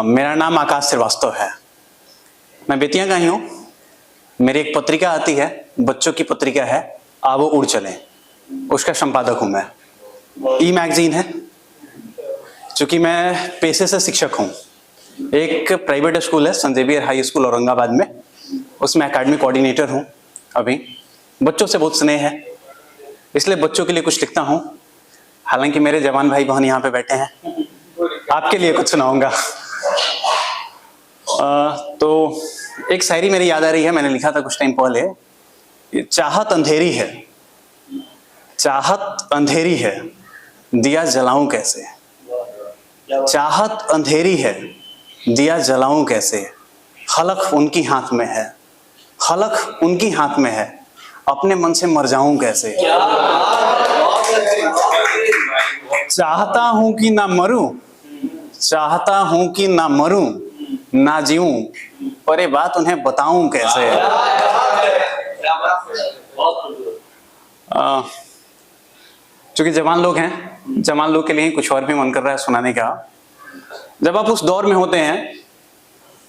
मेरा नाम आकाश श्रीवास्तव है। मैं बेतिया का ही हूँ। मेरी एक पत्रिका आती है, बच्चों की पत्रिका है, आवो उड़ चले, उसका संपादक हूँ मैं। ई मैगजीन है। चूंकि मैं पेशे से शिक्षक हूँ, एक प्राइवेट स्कूल है संत जेवियर हाई स्कूल औरंगाबाद में, उसमें एकेडमिक कोऑर्डिनेटर हूँ। अभी बच्चों से बहुत स्नेह है, इसलिए बच्चों के लिए कुछ लिखता हूँ। हालांकि मेरे जवान भाई बहन यहाँ पे बैठे हैं, आपके लिए कुछ सुनाऊंगा। तो एक शायरी मेरी याद आ रही है, मैंने लिखा था कुछ टाइम पहले। चाहत अंधेरी है, चाहत अंधेरी है, दिया जलाऊं कैसे। चाहत अंधेरी है, दिया जलाऊं कैसे। खलक उनकी हाथ में है, खलक उनकी हाथ में है, अपने मन से मर जाऊं कैसे। चाहता हूं कि ना मरूं, चाहता हूं कि ना मरूं, ना जीऊं, पर ये बात उन्हें बताऊं कैसे। चूंकि जवान लोग हैं, जवान लोग के लिए कुछ और भी मन कर रहा है सुनाने का। जब आप उस दौर में होते हैं,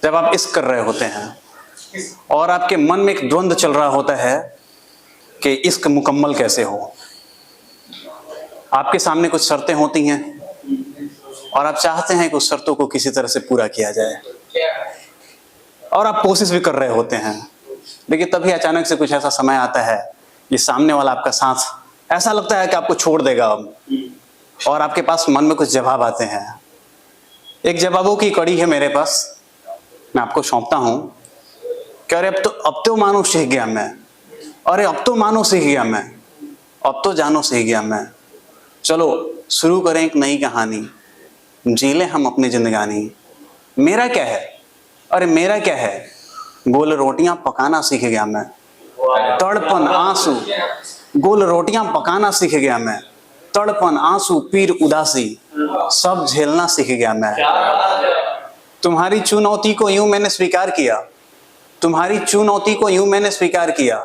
जब आप इश्क कर रहे होते हैं और आपके मन में एक द्वंद्व चल रहा होता है कि इश्क मुकम्मल कैसे हो। आपके सामने कुछ शर्तें होती हैं और आप चाहते हैं कि उस शर्तों को किसी तरह से पूरा किया जाए, और आप कोशिश भी कर रहे होते हैं। लेकिन तभी अचानक से कुछ ऐसा समय आता है कि सामने वाला आपका साथ ऐसा लगता है कि आपको छोड़ देगा अब, और आपके पास मन में कुछ जवाब आते हैं। एक जवाबों की कड़ी है मेरे पास, मैं आपको सौंपता हूं कि अरे अब तो मानो सीख गया मैं, अरे अब तो मानो सीख गया मैं, अब तो जानो सीख गया मैं। चलो शुरू करें एक नई कहानी, जी ले हम अपनी जिंदगानी। मेरा क्या है, अरे मेरा क्या है, गोल रोटियां पकाना सीख गया मैं। तड़पन आंसू, गोल रोटियां पकाना सीख गया मैं। तड़पन आंसू पीर उदासी, सब झेलना सीख गया मैं। तुम्हारी चुनौती को यूं मैंने स्वीकार किया, तुम्हारी चुनौती को यूं मैंने स्वीकार किया।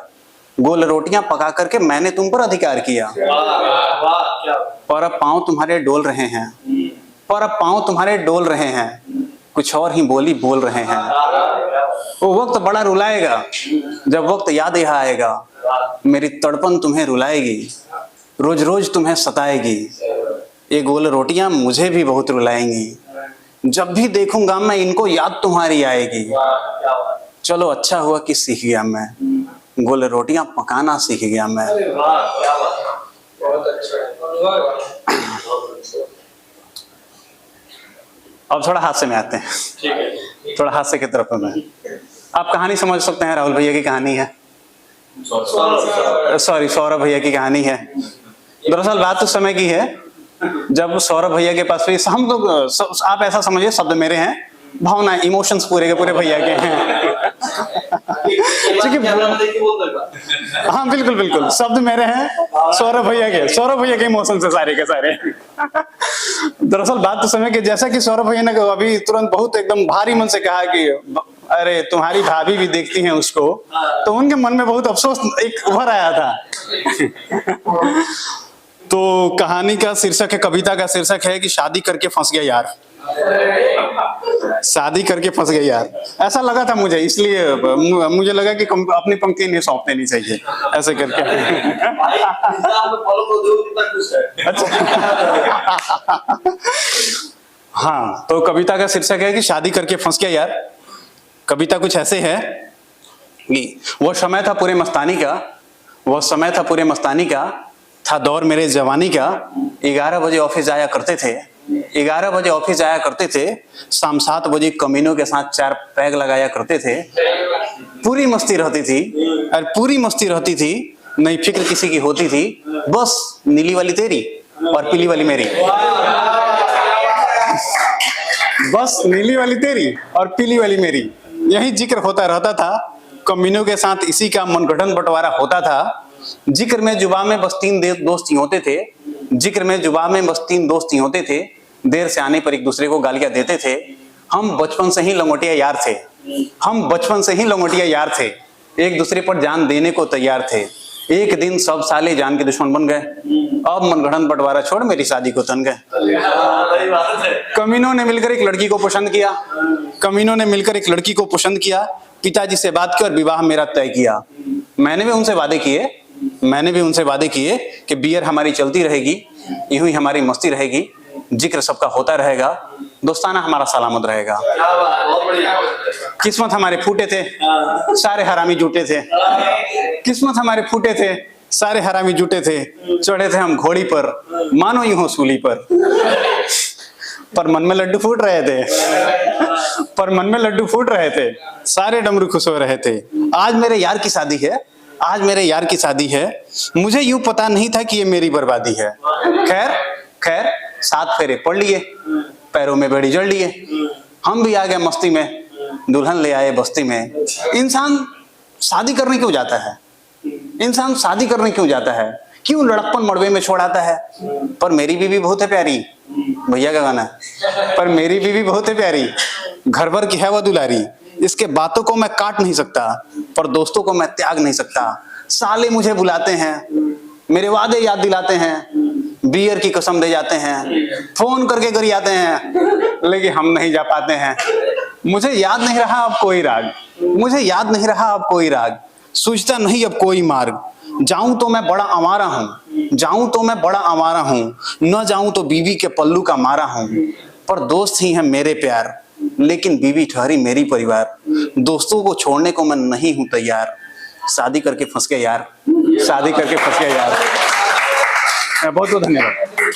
गोल रोटियां पका करके मैंने तुम पर अधिकार किया। पर अब पांव तुम्हारे डोल रहे हैं, पर अब पांव तुम्हारे डोल रहे हैं, कुछ और ही बोली बोल रहे हैं। वो वक्त बड़ा रुलाएगा, जब वक्त याद यहाँ आएगा। मेरी तड़पन तुम्हें रुलाएगी, रोज रोज तुम्हें सताएगी। ये गोल रोटियां मुझे भी बहुत रुलाएंगी, जब भी देखूंगा मैं इनको याद तुम्हारी आएगी। चलो अच्छा हुआ कि सीख गया मैं, गोल रोटियां पकाना सीख गया मैं। अब थोड़ा हादसे में आते हैं, थोड़ा हादसे की तरफ में। आप कहानी समझ सकते हैं, राहुल भैया की कहानी है, सॉरी सौरभ भैया की कहानी है। दरअसल बात उस समय की है जब सौरभ भैया के पास भी, हम लोग, आप ऐसा समझिए शब्द मेरे हैं, भावना इमोशंस पूरे के पूरे भैया के हैं। हाँ बिल्कुल बिल्कुल, शब्द मेरे हैं, सौरभ भैया के, सौरभ भैया के इमोशंस है सारे के सारे। दरअसल बात तो समय कि जैसा कि सौरभ भैया ने अभी तुरंत बहुत एकदम भारी मन से कहा कि अरे तुम्हारी भाभी भी देखती हैं उसको, तो उनके मन में बहुत अफसोस एक उभर आया था। तो कहानी का शीर्षक है, कविता का शीर्षक है कि शादी करके फंस गया यार। शादी करके फंस गया यार, ऐसा लगा था मुझे, इसलिए मुझे लगा कि अपनी पंक्ति नहीं सौंप देनी चाहिए ऐसे करके। अच्छा हाँ, तो कविता का शीर्षक है कि शादी करके फंस गया यार। कविता कुछ ऐसे है कि वो समय था पूरे मस्तानी का, वो समय था पूरे मस्तानी का, था दौर मेरे जवानी का। 11 बजे ऑफिस जाया करते थे, 11 बजे ऑफिस जाया करते थे, शाम 7 बजे कमीनों के साथ 4 पैग लगाया करते थे। पूरी मस्ती रहती थी, और पूरी मस्ती रहती थी, नहीं फिक्र किसी की होती थी, बस नीली वाली तेरी और पीली वाली मेरी। बस नीली वाली तेरी और पीली वाली मेरी, यही जिक्र होता रहता था। कमीनों के साथ इसी का मनगढ़ंत बंटवारा होता था। जिक्र में जुबा में बस 3 दोस्त ही होते थे, जिक्र में जुबा में बस 3 दोस्त ही होते थे। देर से आने पर एक दूसरे को गालियां देते थे। हम बचपन से ही लंगोटिया यार थे, हम बचपन से ही लंगोटिया यार थे, एक दूसरे पर जान देने को तैयार थे। एक दिन सब साले जान के दुश्मन बन गए। अब मनगढ़ंत बंटवारा छोड़, मेरी शादी को तन गए। कमीनों ने मिलकर एक लड़की को पसंद किया, कमीनों ने मिलकर एक लड़की को पसंद किया, पिताजी से बात कर विवाह मेरा तय किया। मैंने भी उनसे वादे किए कि बियर हमारी चलती रहेगी, यूं ही हमारी मस्ती रहेगी, जिक्र सबका होता रहेगा, दोस्ताना हमारा सलामत रहेगा। किस्मत हमारे फूटे थे, सारे हरामी जुटे थे। किस्मत हमारे फूटे थे, सारे हरामी जुटे थे। चढ़े थे हम घोड़ी पर, मानो यूं हो सूली पर मन में लड्डू फूट रहे थे, पर मन में लड्डू फूट रहे थे, सारे डमरू खुश हो रहे थे। आज मेरे यार की शादी है, आज मेरे यार की शादी है, मुझे यूं पता नहीं था कि ये मेरी बर्बादी है। खैर 7 फेरे पढ़ लिए, पैरों में बेड़ी जड़ लिए, हम भी आ गए मस्ती में, दुल्हन ले आए बस्ती में। इंसान शादी करने क्यों जाता है? इंसान शादी करने क्यों जाता है? क्यों लड़कपन मड़वे में छोड़ आता है? पर मेरी बीवी बहुत है प्यारी, भैया का गाना है, पर मेरी बीवी बहुत है प्यारी, घर भर की है वह दुलारी। इसके बातों को मैं काट नहीं सकता, पर दोस्तों को मैं त्याग नहीं सकता। साले मुझे बुलाते हैं, मेरे वादे याद दिलाते हैं, बियर की कसम दे जाते हैं, फोन करके गरियाते हैं, लेकिन हम नहीं जा पाते हैं। मुझे याद नहीं रहा अब कोई राग, मुझे याद नहीं रहा अब कोई राग, सूझता नहीं अब कोई मार्ग। जाऊं तो मैं बड़ा आवारा हूं, जाऊं तो मैं बड़ा आवारा हूं, न जाऊं तो बीवी के पल्लू का मारा हूं। पर दोस्त ही हैं मेरे प्यार, लेकिन बीवी ठहरी मेरी परिवार। दोस्तों को छोड़ने को मैं नहीं हूं तैयार। शादी करके फंस गया यार, शादी करके फंस गया यार। बहुत बहुत धन्यवाद।